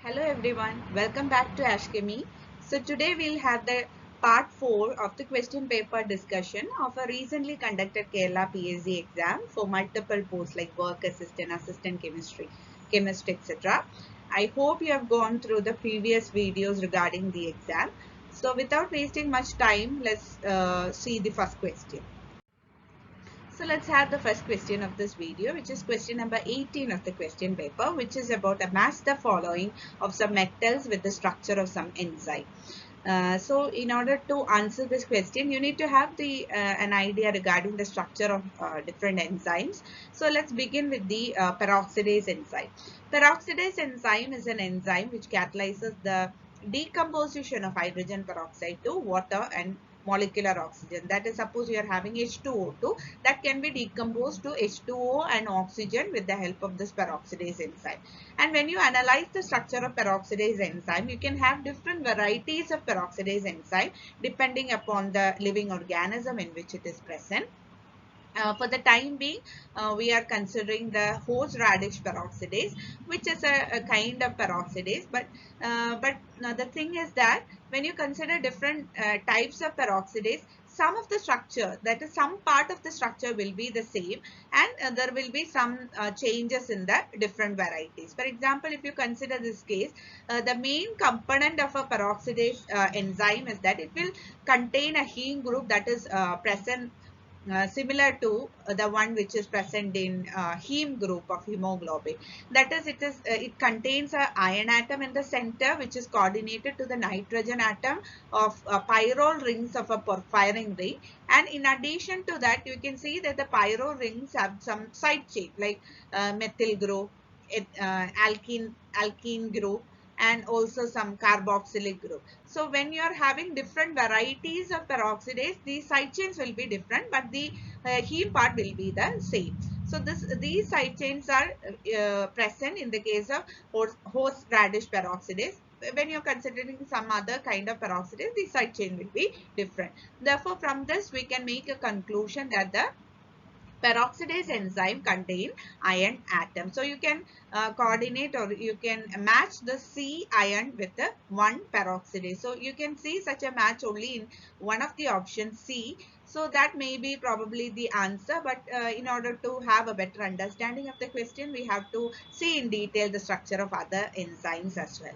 Hello everyone, welcome back to AshChemy. So today we'll have the part 4 of the question paper discussion of a recently conducted Kerala PSC exam for multiple posts like work assistant, assistant chemistry, chemist, etc. I hope you have gone through the previous videos regarding the exam. So without wasting much time, let's see the first question. So let's have the first question of this video, which is question number 18 of the question paper, which is about a match the following of some metals with the structure of some enzyme. So in order to answer this question, you need to have an idea regarding the structure of different enzymes. So let's begin with the peroxidase enzyme. Peroxidase enzyme is an enzyme which catalyzes the decomposition of hydrogen peroxide to water and molecular oxygen. That is, suppose you are having H2O2, that can be decomposed to H2O and oxygen with the help of this peroxidase enzyme. And when you analyze the structure of peroxidase enzyme, you can have different varieties of peroxidase enzyme depending upon the living organism in which it is present. For the time being, we are considering the horseradish peroxidase, which is a kind of peroxidase. But the thing is that when you consider different types of peroxidase, some of the structure, that is, some part of the structure will be the same, and there will be some changes in the different varieties. For example, if you consider this case, the main component of a peroxidase enzyme is that it will contain a heme group that is present similar to the one which is present in heme group of hemoglobin. That is, it contains a iron atom in the center, which is coordinated to the nitrogen atom of pyrrole rings of a porphyrin ring. And in addition to that, you can see that the pyrrole rings have some side chain like methyl group, alkene group, and also some carboxylic group. So when you are having different varieties of peroxidase, these side chains will be different, but the heme part will be the same. So these side chains are present in the case of horseradish peroxidase. When you're considering some other kind of peroxidase, the side chain will be different. Therefore, from this we can make a conclusion that the peroxidase enzyme contain iron atom. So you can coordinate, or you can match the C ion with the one peroxidase. So you can see such a match only in one of the options, C. So that may be probably the answer, but in order to have a better understanding of the question, we have to see in detail the structure of other enzymes as well.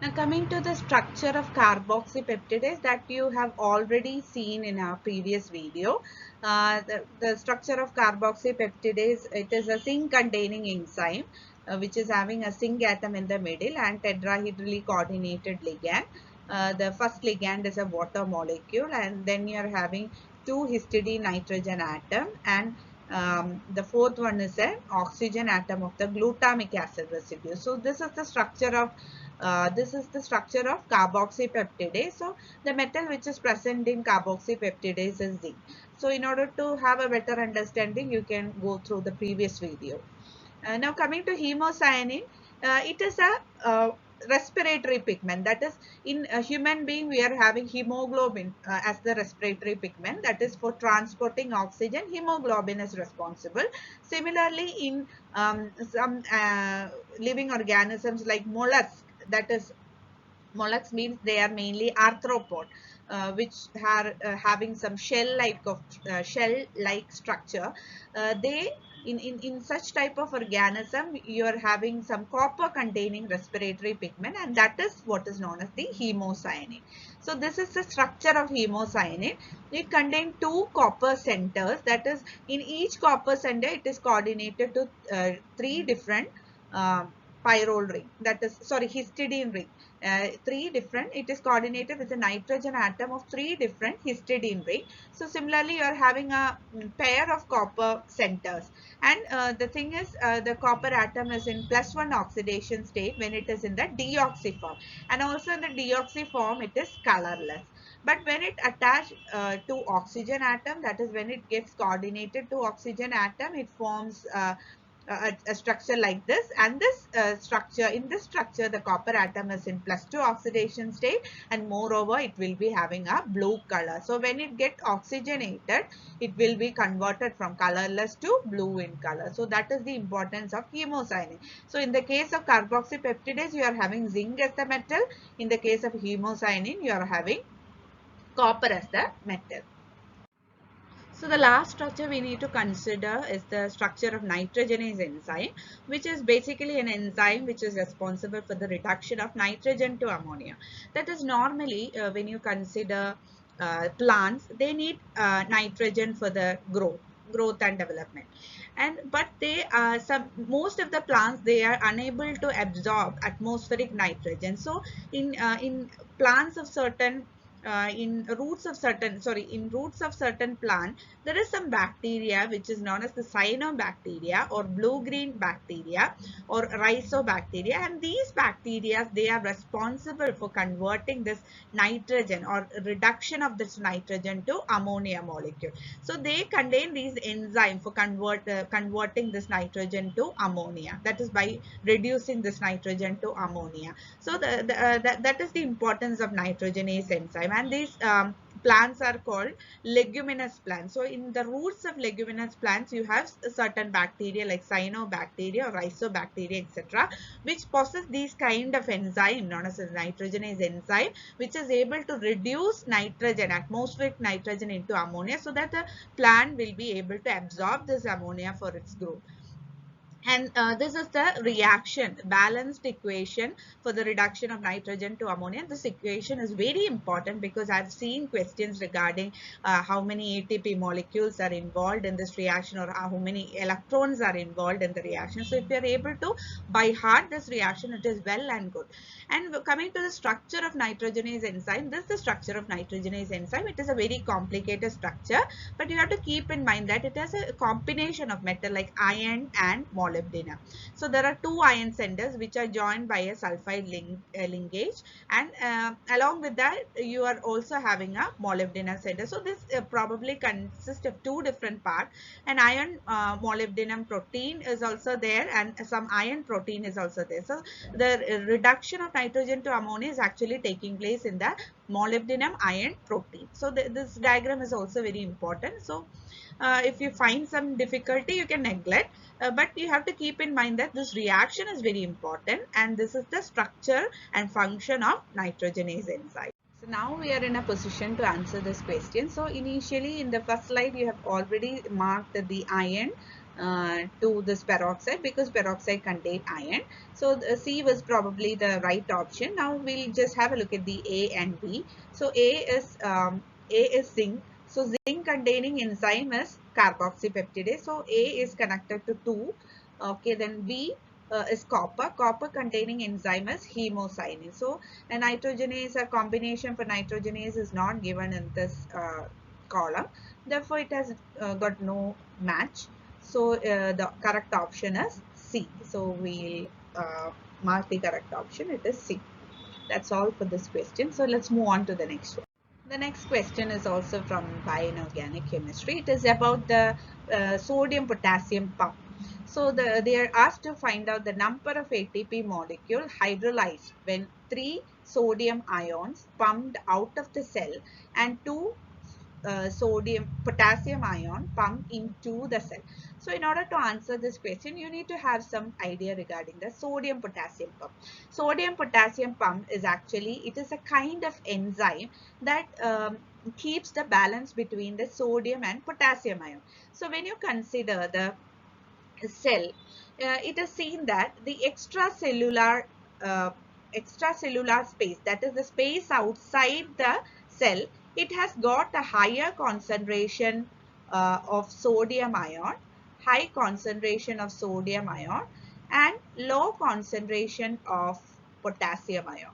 Now coming to the structure of carboxy peptidase that you have already seen in our previous video. The structure of carboxy peptidase, it is a zinc containing enzyme which is having a zinc atom in the middle and tetrahedrally coordinated ligand. The first ligand is a water molecule, and then you are having two histidine nitrogen atom, and the fourth one is an oxygen atom of the glutamic acid residue. So this is the structure of carboxy peptidase. So the metal which is present in carboxy peptidase is zinc. So in order to have a better understanding, you can go through the previous video. Now coming to hemocyanin, it is a respiratory pigment. That is, in a human being we are having hemoglobin as the respiratory pigment, that is for transporting oxygen. Hemoglobin is responsible. Similarly, in some living organisms like mollusks, that is, mollusks means they are mainly arthropod, which are having some shell-like structure. They in such type of organism, you are having some copper containing respiratory pigment, and that is what is known as the hemocyanin. So this is the structure of hemocyanin. It contains two copper centers. That is, in each copper center it is coordinated to three different uh, pyrrole ring, that is, sorry, histidine ring. Three different, it is coordinated with a nitrogen atom of three different histidine ring. So similarly, you are having a pair of copper centers, and the thing is, the copper atom is in +1 oxidation state when it is in the deoxy form, and also in the deoxy form it is colorless. But when it attached to oxygen atom, that is when it gets coordinated to oxygen atom, it forms a structure like this, and this structure, in this structure the copper atom is in +2 oxidation state, and moreover it will be having a blue color. So when it get oxygenated, it will be converted from colorless to blue in color. So that is the importance of hemocyanin. So in the case of carboxy peptidase, you are having zinc as the metal. In the case of hemocyanin, you are having copper as the metal. So the last structure we need to consider is the structure of nitrogenase enzyme, which is basically an enzyme which is responsible for the reduction of nitrogen to ammonia. That is normally when you consider plants, they need nitrogen for the growth and development, and but they most of the plants, they are unable to absorb atmospheric nitrogen. So in plants of certain in roots of certain plant, there is some bacteria which is known as the cyanobacteria or blue green bacteria or rhizobacteria, and these bacteria, they are responsible for converting this nitrogen or reduction of this nitrogen to ammonia molecule. So they contain these enzymes for converting this nitrogen to ammonia, that is by reducing this nitrogen to ammonia. So that is the importance of nitrogenase enzyme, and these plants are called leguminous plants. So in the roots of leguminous plants, you have certain bacteria like cyanobacteria or rhizobacteria, etc., which possess these kind of enzyme known as a nitrogenase enzyme, which is able to reduce nitrogen, atmospheric nitrogen, into ammonia, so that the plant will be able to absorb this ammonia for its growth. And this is the reaction, balanced equation for the reduction of nitrogen to ammonia. This equation is very important because I've seen questions regarding how many ATP molecules are involved in this reaction, or how many electrons are involved in the reaction. So if you are able to by heart this reaction, it is well and good. And coming to the structure of nitrogenase enzyme, this is the structure of nitrogenase enzyme. It is a very complicated structure, but you have to keep in mind that it has a combination of metal like iron and molybdenum. So there are two ion centers which are joined by a sulfide linkage, and along with that you are also having a molybdenum center. So this probably consists of two different parts. An iron molybdenum protein is also there, and some iron protein is also there. So the reduction of nitrogen to ammonia is actually taking place in the molybdenum iron protein. So this diagram is also very important. So if you find some difficulty, you can neglect, but you have to keep in mind that this reaction is very important, and this is the structure and function of nitrogenase enzyme. So now we are in a position to answer this question. So initially in the first slide, you have already marked the iron to this peroxide, because peroxide contained iron. So C was probably the right option. Now we'll just have a look at the A and B. So A is zinc. So zinc containing enzyme is carboxy peptidase. So A is connected to 2. Okay, then B is copper. Copper containing enzyme is hemocyanin. So a nitrogenase, a combination for nitrogenase is not given in this column. Therefore, it has got no match. So the correct option is C. So we'll mark the correct option. It is C. That's all for this question. So let's move on to the next one. The next question is also from bioinorganic chemistry. It is about the sodium potassium pump. So they are asked to find out the number of ATP molecule hydrolyzed when 3 sodium ions pumped out of the cell and 2 potassium ion pumped into the cell. So in order to answer this question, you need to have some idea regarding the sodium potassium pump. Sodium potassium pump is actually, it is a kind of enzyme that keeps the balance between the sodium and potassium ion. So when you consider the cell, it is seen that the extracellular space, that is the space outside the cell, it has got a higher concentration of sodium ion, high concentration of sodium ion, and low concentration of potassium ion.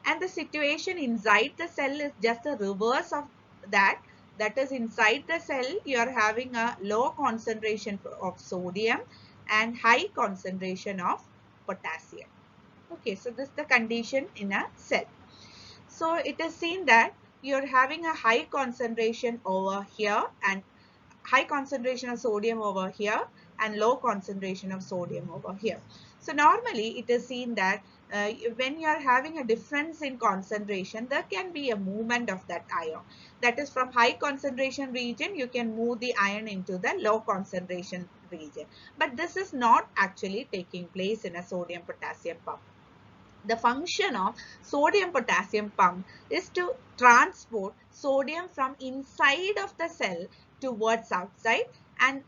And the situation inside the cell is just the reverse of that. That is, inside the cell you are having a low concentration of sodium and high concentration of potassium. Okay, so this is the condition in a cell. So it is seen that you are having a high concentration over here, and high concentration of sodium over here, and low concentration of sodium over here. So normally it is seen that when you are having a difference in concentration, there can be a movement of that ion. That is, from high concentration region, you can move the ion into the low concentration region. But this is not actually taking place in a sodium potassium pump. The function of sodium potassium pump is to transport sodium from inside of the cell towards outside, and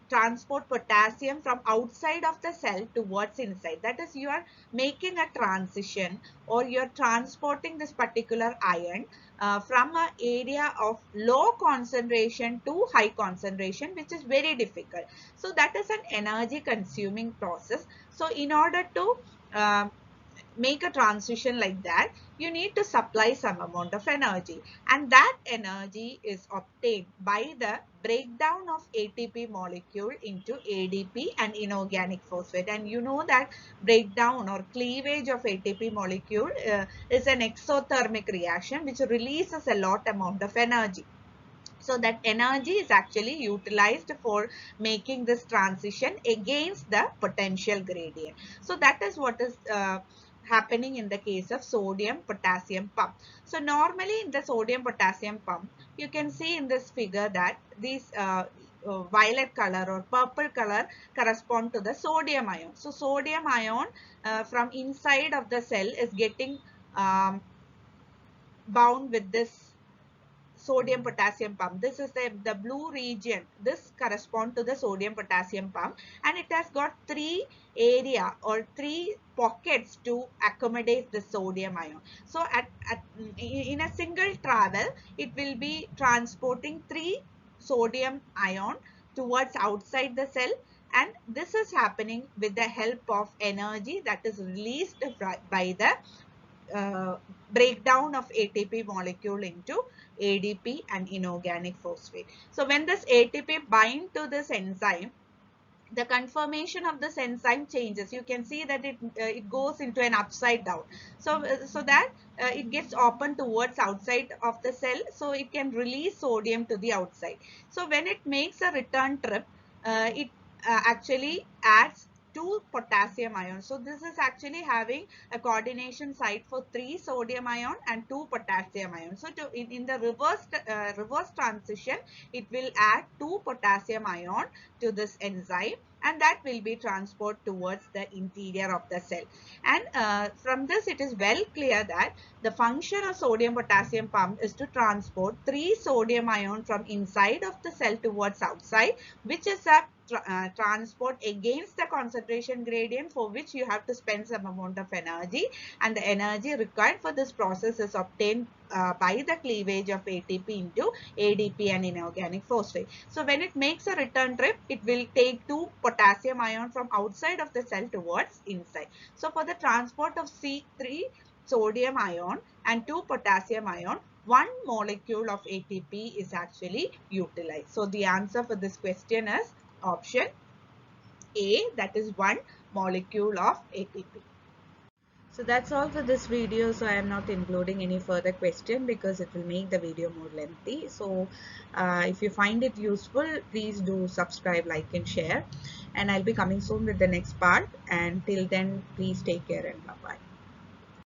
transport potassium from outside of the cell towards inside. That is, you are making a transition, or you are transporting this particular ion from an area of low concentration to high concentration, which is very difficult. So that is an energy consuming process. So in order to make a transition like that, you need to supply some amount of energy, and that energy is obtained by the breakdown of ATP molecule into ADP and inorganic phosphate. And you know that breakdown or cleavage of ATP molecule is an exothermic reaction which releases a lot amount of energy. So that energy is actually utilized for making this transition against the potential gradient. So that is what is happening in the case of sodium potassium pump. So normally in the sodium potassium pump, you can see in this figure that these violet color or purple color correspond to the sodium ion. So sodium ion from inside of the cell is getting bound with this sodium potassium pump. This is the blue region. This corresponds to the sodium potassium pump, and it has got three area or three pockets to accommodate the sodium ion. So in a single travel, it will be transporting three sodium ion towards outside the cell, and this is happening with the help of energy that is released by the breakdown of ATP molecule into ADP and inorganic phosphate. So when this ATP bind to this enzyme, the conformation of this enzyme changes. You can see that it goes into an upside down. So that it gets open towards outside of the cell, so it can release sodium to the outside. So when it makes a return trip, it actually adds 2 potassium ions. So this is actually having a coordination site for 3 sodium ion and 2 potassium ions. So in the reverse transition, it will add 2 potassium ion to this enzyme, and that will be transported towards the interior of the cell. And from this, it is well clear that the function of sodium potassium pump is to transport 3 sodium ion from inside of the cell towards outside, which is a transport against the concentration gradient, for which you have to spend some amount of energy, and the energy required for this process is obtained by the cleavage of ATP into ADP and inorganic phosphate. So when it makes a return trip, it will take 2 potassium ion from outside of the cell towards inside. So for the transport of C3 sodium ion and 2 potassium ion, 1 molecule of ATP is actually utilized. So the answer for this question is option A, that is 1 molecule of ATP. So that's all for this video. So I am not including any further question because it will make the video more lengthy. So if you find it useful, please do subscribe, like and share, and I'll be coming soon with the next part. And till then, please take care and bye bye.